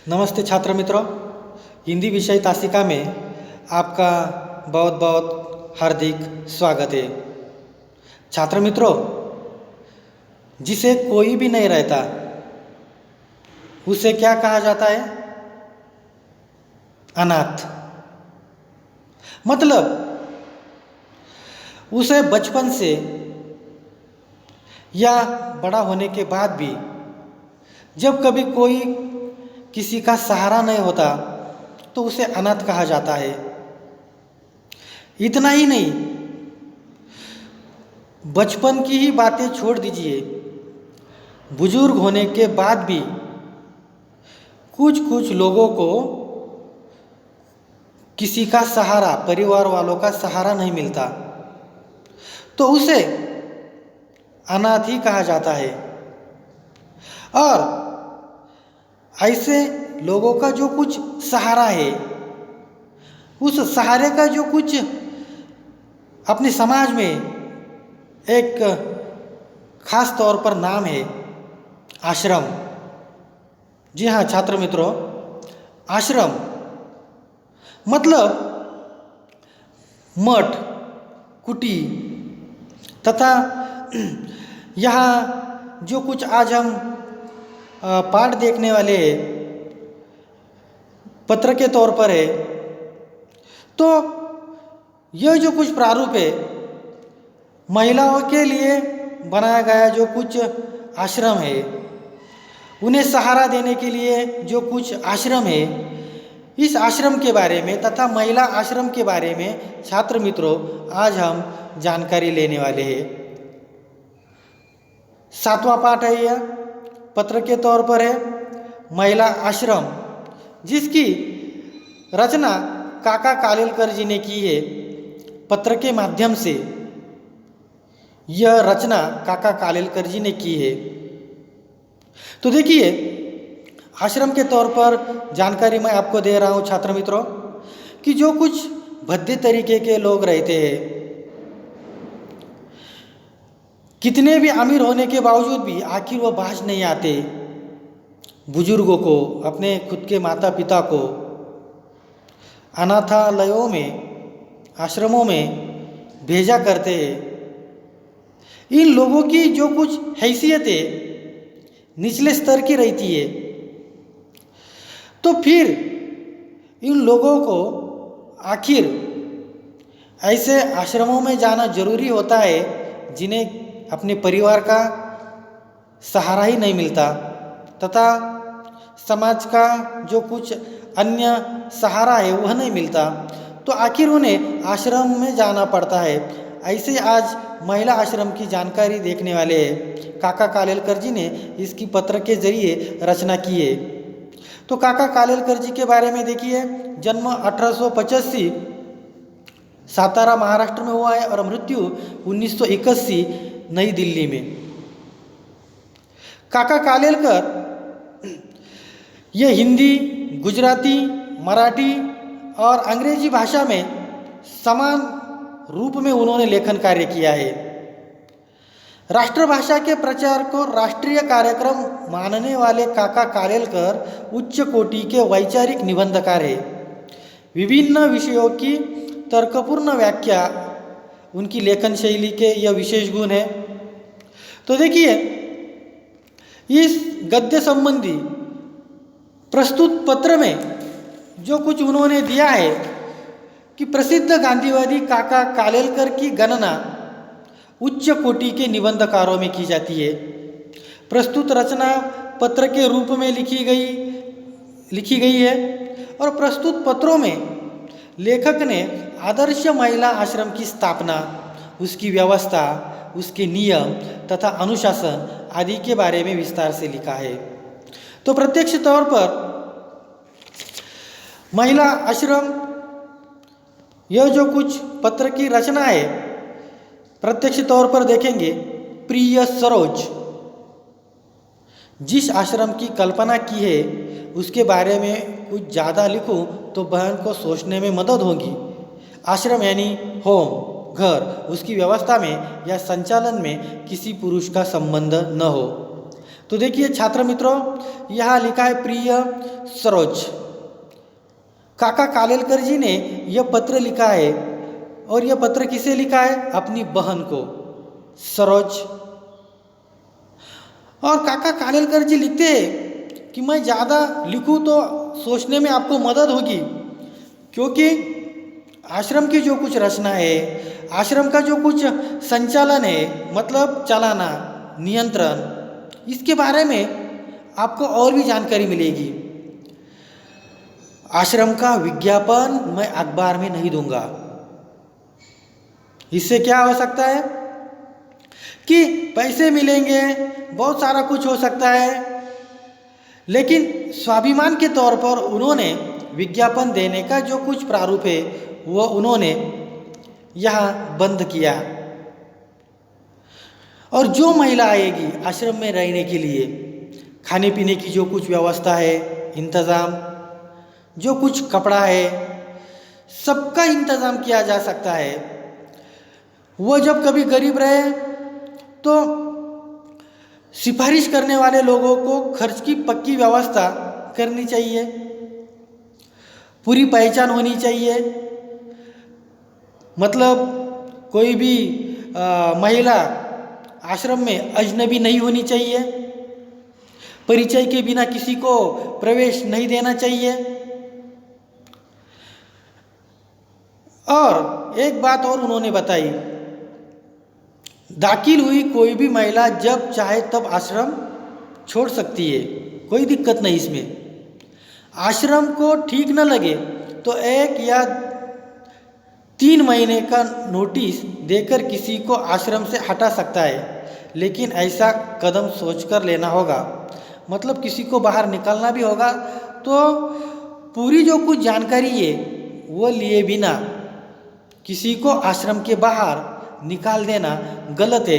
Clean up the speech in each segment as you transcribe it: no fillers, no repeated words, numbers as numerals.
नमस्ते छात्र मित्रों, हिंदी विषय तासिका में आपका बहुत बहुत हार्दिक स्वागत है। छात्र मित्रों, जिसे कोई भी नहीं रहता उसे क्या कहा जाता है? अनाथ। मतलब उसे बचपन से या बड़ा होने के बाद भी जब कभी कोई किसी का सहारा नहीं होता तो उसे अनाथ कहा जाता है। इतना ही नहीं, बचपन की ही बातें छोड़ दीजिए, बुजुर्ग होने के बाद भी कुछ कुछ लोगों को किसी का सहारा, परिवार वालों का सहारा नहीं मिलता तो उसे अनाथ ही कहा जाता है। और ऐसे लोगों का जो कुछ सहारा है, उस सहारे का जो कुछ अपने समाज में एक खास तौर पर नाम है, आश्रम। जी हाँ छात्र मित्रों, आश्रम मतलब मठ, कुटी तथा यहाँ जो कुछ आज हम पाठ देखने वाले पत्र के तौर पर है, तो यह जो कुछ प्रारूप है, महिलाओं के लिए बनाया गया जो कुछ आश्रम है, उन्हें सहारा देने के लिए जो कुछ आश्रम है, इस आश्रम के बारे में तथा महिला आश्रम के बारे में छात्र मित्रों आज हम जानकारी लेने वाले हैं। 7वां पाठ है, यह पत्र के तौर पर है, महिला आश्रम, जिसकी रचना काका कालेलकर जी ने की है। पत्र के माध्यम से यह रचना काका कालेलकर जी ने की है। तो देखिए, आश्रम के तौर पर जानकारी मैं आपको दे रहा हूँ छात्र मित्रों कि जो कुछ भद्दे तरीके के लोग रहते हैं, कितने भी अमीर होने के बावजूद भी आखिर वो बाज नहीं आते, बुजुर्गों को, अपने खुद के माता पिता को अनाथालयों में, आश्रमों में भेजा करते हैं। इन लोगों की जो कुछ हैसियतें निचले स्तर की रहती है, तो फिर इन लोगों को आखिर ऐसे आश्रमों में जाना जरूरी होता है जिन्हें अपने परिवार का सहारा ही नहीं मिलता तथा समाज का जो कुछ अन्य सहारा है वह नहीं मिलता, तो आखिर उन्हें आश्रम में जाना पड़ता है। ऐसे आज महिला आश्रम की जानकारी देखने वाले काका कालेलकर जी ने इसकी पत्र के जरिए रचना की है। तो काका कालेलकर जी के बारे में देखिए, जन्म 1885 सातारा महाराष्ट्र में हुआ है और मृत्यु 1981 नई दिल्ली में। काका कालेलकर ये हिंदी, गुजराती, मराठी और अंग्रेजी भाषा में समान रूप में उन्होंने लेखन कार्य किया है। राष्ट्रभाषा के प्रचार को राष्ट्रीय कार्यक्रम मानने वाले काका कालेलकर उच्च कोटि के वैचारिक निबंधकार है। विभिन्न विषयों की तर्कपूर्ण व्याख्या उनकी लेखन शैली के यह विशेष गुण है। तो देखिए, इस गद्य संबंधी प्रस्तुत पत्र में जो कुछ उन्होंने दिया है कि प्रसिद्ध गांधीवादी काका कालेलकर की गणना उच्च कोटि के निबंधकारों में की जाती है। प्रस्तुत रचना पत्र के रूप में लिखी गई है और प्रस्तुत पत्रों में लेखक ने आदर्श महिला आश्रम की स्थापना, उसकी व्यवस्था, उसके नियम तथा अनुशासन आदि के बारे में विस्तार से लिखा है। तो प्रत्यक्ष तौर पर महिला आश्रम, यह जो कुछ पत्र की रचना है, प्रत्यक्ष तौर पर देखेंगे, प्रिय सरोज, जिस आश्रम की कल्पना की है उसके बारे में कुछ ज़्यादा लिखूं तो बहन को सोचने में मदद होगी। आश्रम यानी होम, घर, उसकी व्यवस्था में या संचालन में किसी पुरुष का संबंध न हो। तो देखिए छात्र मित्रों, यहाँ लिखा है प्रिय सरोज। काका कालेलकर जी ने यह पत्र लिखा है, और यह पत्र किसे लिखा है? अपनी बहन को, सरोज। और काका कालेलकर जी लिखते हैं कि मैं ज़्यादा लिखूं तो सोचने में आपको मदद होगी, क्योंकि आश्रम की जो कुछ रचना है, आश्रम का जो कुछ संचालन है, मतलब चलाना, नियंत्रण, इसके बारे में आपको और भी जानकारी मिलेगी। आश्रम का विज्ञापन मैं अखबार में नहीं दूंगा। इससे क्या हो सकता है कि पैसे मिलेंगे, बहुत सारा कुछ हो सकता है, लेकिन स्वाभिमान के तौर पर उन्होंने विज्ञापन देने का जो कुछ प्रारूप है वो उन्होंने यहाँ बंद किया। और जो महिला आएगी आश्रम में रहने के लिए, खाने पीने की जो कुछ व्यवस्था है, इंतज़ाम, जो कुछ कपड़ा है, सबका इंतज़ाम किया जा सकता है। वो जब कभी गरीब रहे तो सिफारिश करने वाले लोगों को खर्च की पक्की व्यवस्था करनी चाहिए, पूरी पहचान होनी चाहिए। मतलब कोई भी महिला आश्रम में अजनबी नहीं होनी चाहिए, परिचय के बिना किसी को प्रवेश नहीं देना चाहिए। और एक बात और उन्होंने बताई, दाखिल हुई कोई भी महिला जब चाहे तब आश्रम छोड़ सकती है, कोई दिक्कत नहीं इसमें। आश्रम को ठीक न लगे तो 1 या 3 महीने का नोटिस देकर किसी को आश्रम से हटा सकता है, लेकिन ऐसा कदम सोचकर लेना होगा। मतलब किसी को बाहर निकालना भी होगा तो पूरी जो कुछ जानकारी है वो लिए बिना किसी को आश्रम के बाहर निकाल देना गलत है।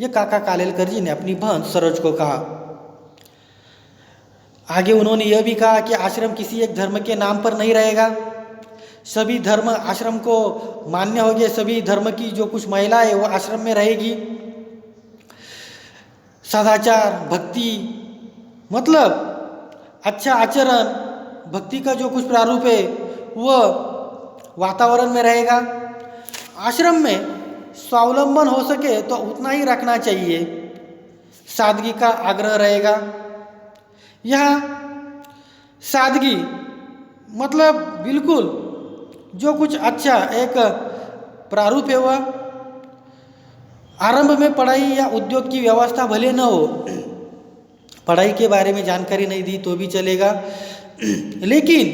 ये काका कालेलकर जी ने अपनी बहन सरोज को कहा। आगे उन्होंने यह भी कहा कि आश्रम किसी एक धर्म के नाम पर नहीं रहेगा, सभी धर्म आश्रम को मान्य होंगे, सभी धर्म की जो कुछ महिला है वो आश्रम में रहेगी। सदाचार, भक्ति, मतलब अच्छा आचरण, भक्ति का जो कुछ प्रारूप है वह वातावरण में रहेगा। आश्रम में स्वावलंबन हो सके तो उतना ही रखना चाहिए, सादगी का आग्रह रहेगा। यहाँ सादगी मतलब बिल्कुल जो कुछ अच्छा एक प्रारूप है वह आरंभ में पढ़ाई या उद्योग की व्यवस्था भले न हो, पढ़ाई के बारे में जानकारी नहीं दी तो भी चलेगा, लेकिन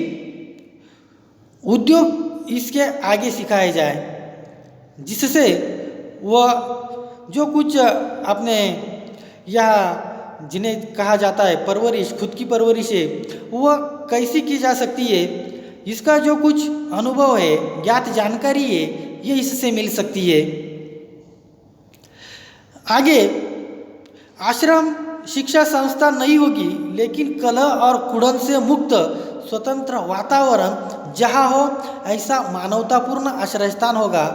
उद्योग इसके आगे सिखाए जाए, जिससे वह जो कुछ अपने या जिन्हें कहा जाता है परवरिश, खुद की परवरिश है, वह कैसी की जा सकती है, इसका जो कुछ अनुभव है, ज्ञात जानकारी है, ये इससे मिल सकती है। आगे आश्रम शिक्षा संस्था नहीं होगी, लेकिन कलह और कुड़न से मुक्त स्वतंत्र वातावरण जहाँ हो ऐसा मानवतापूर्ण आश्रय स्थान होगा,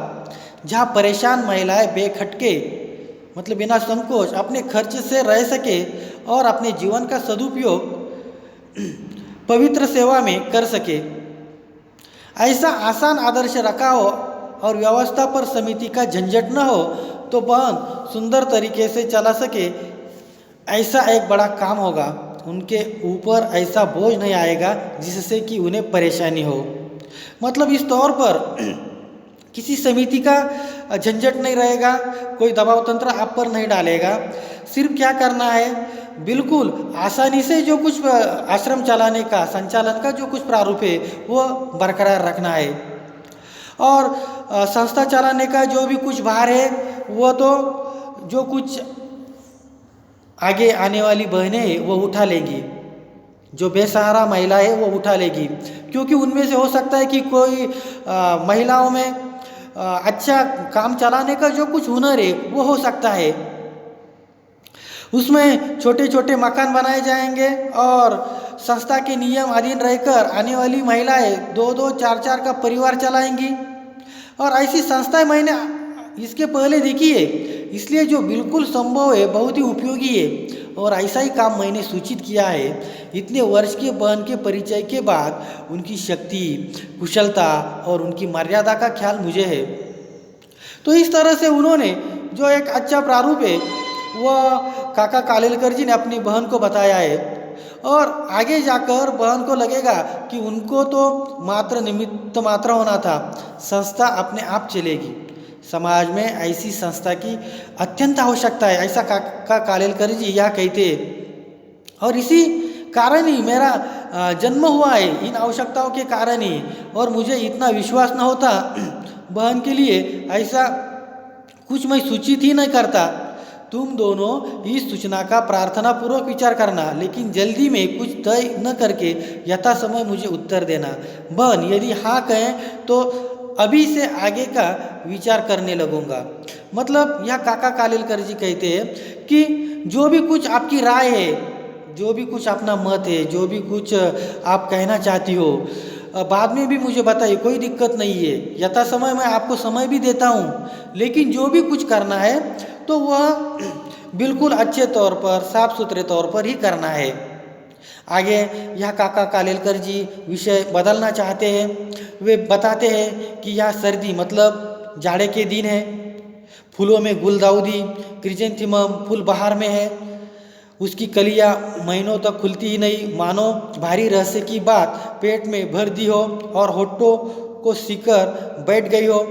जहाँ परेशान महिलाएं बेखटके मतलब बिना संकोच अपने खर्च से रह सके और अपने जीवन का सदुपयोग पवित्र सेवा में कर सके। ऐसा आसान आदर्श रखा हो और व्यवस्था पर समिति का झंझट न हो तो बहन सुंदर तरीके से चला सके, ऐसा एक बड़ा काम होगा। उनके ऊपर ऐसा बोझ नहीं आएगा जिससे कि उन्हें परेशानी हो। मतलब इस तौर पर किसी समिति का झंझट नहीं रहेगा, कोई दबाव तंत्र आप पर नहीं डालेगा। सिर्फ क्या करना है, बिल्कुल आसानी से जो कुछ आश्रम चलाने का, संचालन का जो कुछ प्रारूप है वो बरकरार रखना है, और संस्था चलाने का जो भी कुछ भार है वो तो जो कुछ आगे आने वाली बहनें हैं वो उठा लेंगी, जो बेसहारा महिला है वो उठा लेगी, क्योंकि उनमें से हो सकता है कि कोई महिलाओं में अच्छा काम चलाने का जो कुछ हुनर है वो हो सकता है। उसमें छोटे छोटे मकान बनाए जाएंगे और संस्था के नियम अधीन रहकर आने वाली महिलाएं 2-2, 4-4 का परिवार चलाएंगी। और ऐसी संस्थाएं मैंने इसके पहले देखी है, इसलिए जो बिल्कुल संभव है, बहुत ही उपयोगी है। और ऐसा ही काम मैंने सूचित किया है। इतने वर्ष के बहन के परिचय के बाद उनकी शक्ति, कुशलता और उनकी मर्यादा का ख्याल मुझे है। तो इस तरह से उन्होंने जो एक अच्छा प्रारूप है वह काका कालेलकर जी ने अपनी बहन को बताया है। और आगे जाकर बहन को लगेगा कि उनको तो मात्र निमित्त मात्र होना था, संस्था अपने आप चलेगी। समाज में ऐसी संस्था की अत्यंत आवश्यकता है, ऐसा काका कालेलकर जी यह कहते हैं। और इसी कारण ही मेरा जन्म हुआ है, इन आवश्यकताओं के कारण ही। और मुझे इतना विश्वास न होता बहन के लिए ऐसा कुछ मैं सूचित ही नहीं करता। तुम दोनों इस सूचना का प्रार्थना पूर्वक विचार करना, लेकिन जल्दी में कुछ तय न करके यथा समय मुझे उत्तर देना। बहन यदि हाँ कहें तो अभी से आगे का विचार करने लगूंगा। मतलब यह काका कालेलकर जी कहते हैं कि जो भी कुछ आपकी राय है, जो भी कुछ अपना मत है, जो भी कुछ आप कहना चाहती हो, बाद में भी मुझे बताइए, कोई दिक्कत नहीं है। यथा समय मैं आपको समय भी देता हूँ, लेकिन जो भी कुछ करना है तो वह बिल्कुल अच्छे तौर पर, साफ सुथरे तौर पर ही करना है। आगे यह काका कालेलकर जी विषय बदलना चाहते हैं। वे बताते हैं कि यह सर्दी मतलब जाड़े के दिन है, फूलों में गुलदाउदी क्रिजेंथिमम फूल बाहर में है, उसकी कलियां महीनों तक खुलती ही नहीं, मानो भारी रहस्य की बात पेट में भर दी हो और होठों को सिकर बैठ गई हो।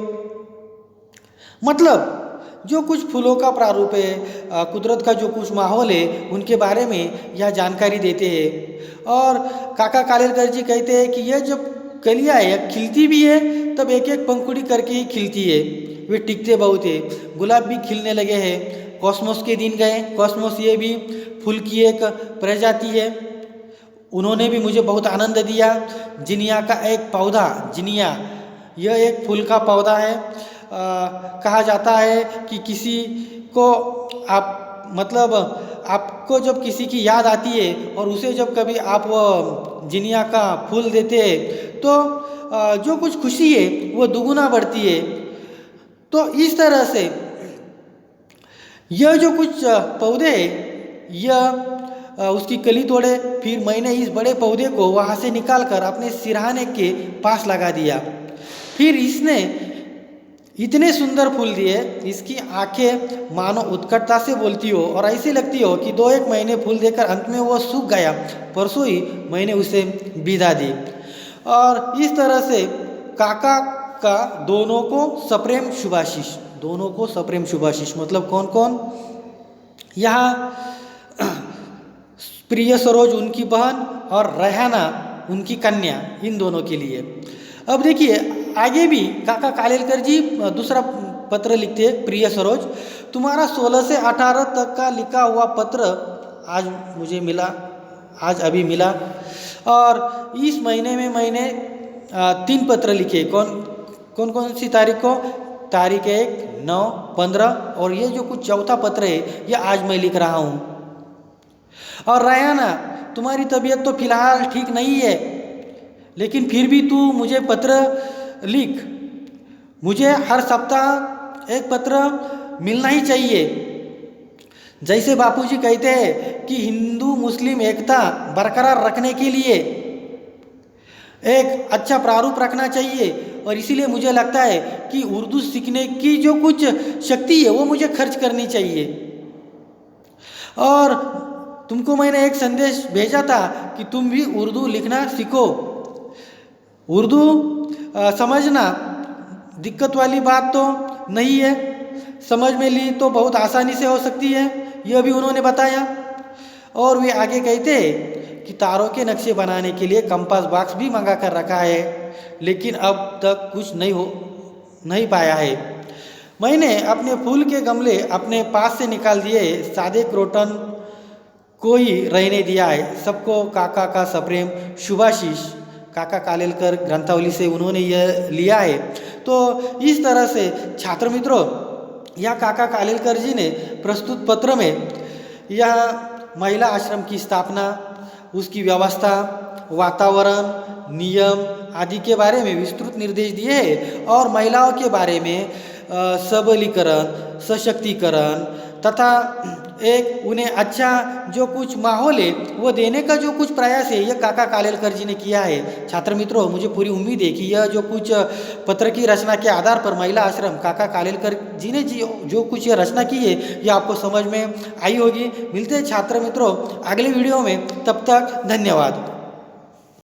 मतलब जो कुछ फूलों का प्रारूप है, कुदरत का जो कुछ माहौल है, उनके बारे में यह जानकारी देते हैं। और काका कालेलकर जी कहते हैं कि यह जब कलियां है खिलती भी है तब एक एक पंखुड़ी करके ही खिलती है, वे टिकते बहुत है। गुलाब भी खिलने लगे हैं, कॉस्मोस के दिन गए। कॉस्मोस ये भी फूल की एक प्रजाति है, उन्होंने भी मुझे बहुत आनंद दिया। जिनिया का एक पौधा, जिनिया यह एक फूल का पौधा है। कहा जाता है कि किसी को आप मतलब आपको जब किसी की याद आती है और उसे जब कभी आप वो जिनिया का फूल देते हैं तो जो कुछ खुशी है वो दुगुना बढ़ती है। तो इस तरह से यह जो कुछ पौधे यह उसकी कली तोड़े, फिर मैंने इस बड़े पौधे को वहाँ से निकाल कर अपने सिरहाने के पास लगा दिया। फिर इसने इतने सुंदर फूल दिए, इसकी आंखें मानो उत्कटता से बोलती हो और ऐसी लगती हो कि 2-1 महीने फूल देकर अंत में वो सूख गया। परसों ही मैंने उसे विदा दी। और इस तरह से काका का दोनों को सप्रेम शुभाशीष, दोनों को सप्रेम शुभाशीष मतलब कौन कौन? यहाँ प्रिय सरोज उनकी बहन और रेहाना उनकी कन्या, इन दोनों के लिए। अब देखिए आगे भी काका कालेलकर जी दूसरा पत्र लिखते हैं। प्रिय सरोज, तुम्हारा 16 से 18 तक का लिखा हुआ पत्र आज मुझे मिला, आज अभी मिला। और इस महीने में मैंने 3 पत्र लिखे। कौन कौन सी तारीख को? तारीख 1, 9, 15 और ये जो कुछ चौथा पत्र है ये आज मैं लिख रहा हूँ। और रेहाना, तुम्हारी तबीयत तो फिलहाल ठीक नहीं है, लेकिन फिर भी तू मुझे पत्र लिख। मुझे हर सप्ताह एक पत्र मिलना ही चाहिए। जैसे बापूजी कहते हैं कि हिंदू मुस्लिम एकता बरकरार रखने के लिए एक अच्छा प्रारूप रखना चाहिए। और इसीलिए मुझे लगता है कि उर्दू सीखने की जो कुछ शक्ति है वो मुझे खर्च करनी चाहिए। और तुमको मैंने एक संदेश भेजा था कि तुम भी उर्दू लिखना सीखो। उर्दू समझना दिक्कत वाली बात तो नहीं है, समझ में ली तो बहुत आसानी से हो सकती है, यह भी उन्होंने बताया। और वे आगे कहते हैं कि तारों के नक्शे बनाने के लिए कंपास बॉक्स भी मंगा कर रखा है, लेकिन अब तक कुछ नहीं पाया है। मैंने अपने फूल के गमले अपने पास से निकाल दिए, सादे क्रोटन को ही रहने दिया है। सबको काका का सप्रेम शुभाशीष, काका कालेलकर ग्रंथावली से उन्होंने यह लिया है। तो इस तरह से छात्र मित्रों, यह काका कालेलकर जी ने प्रस्तुत पत्र में यह महिला आश्रम की स्थापना, उसकी व्यवस्था, वातावरण, नियम आदि के बारे में विस्तृत निर्देश दिए हैं। और महिलाओं के बारे में सबलीकरण, सशक्तिकरण तथा एक उन्हें अच्छा जो कुछ माहौल है वो देने का जो कुछ प्रयास है यह काका कालेलकर जी ने किया है। छात्र मित्रों, मुझे पूरी उम्मीद है कि यह जो कुछ पत्र की रचना के आधार पर महिला आश्रम काका कालेलकर जी ने जो कुछ यह रचना की है यह आपको समझ में आई होगी। मिलते हैं छात्र मित्रों अगले वीडियो में, तब तक धन्यवाद।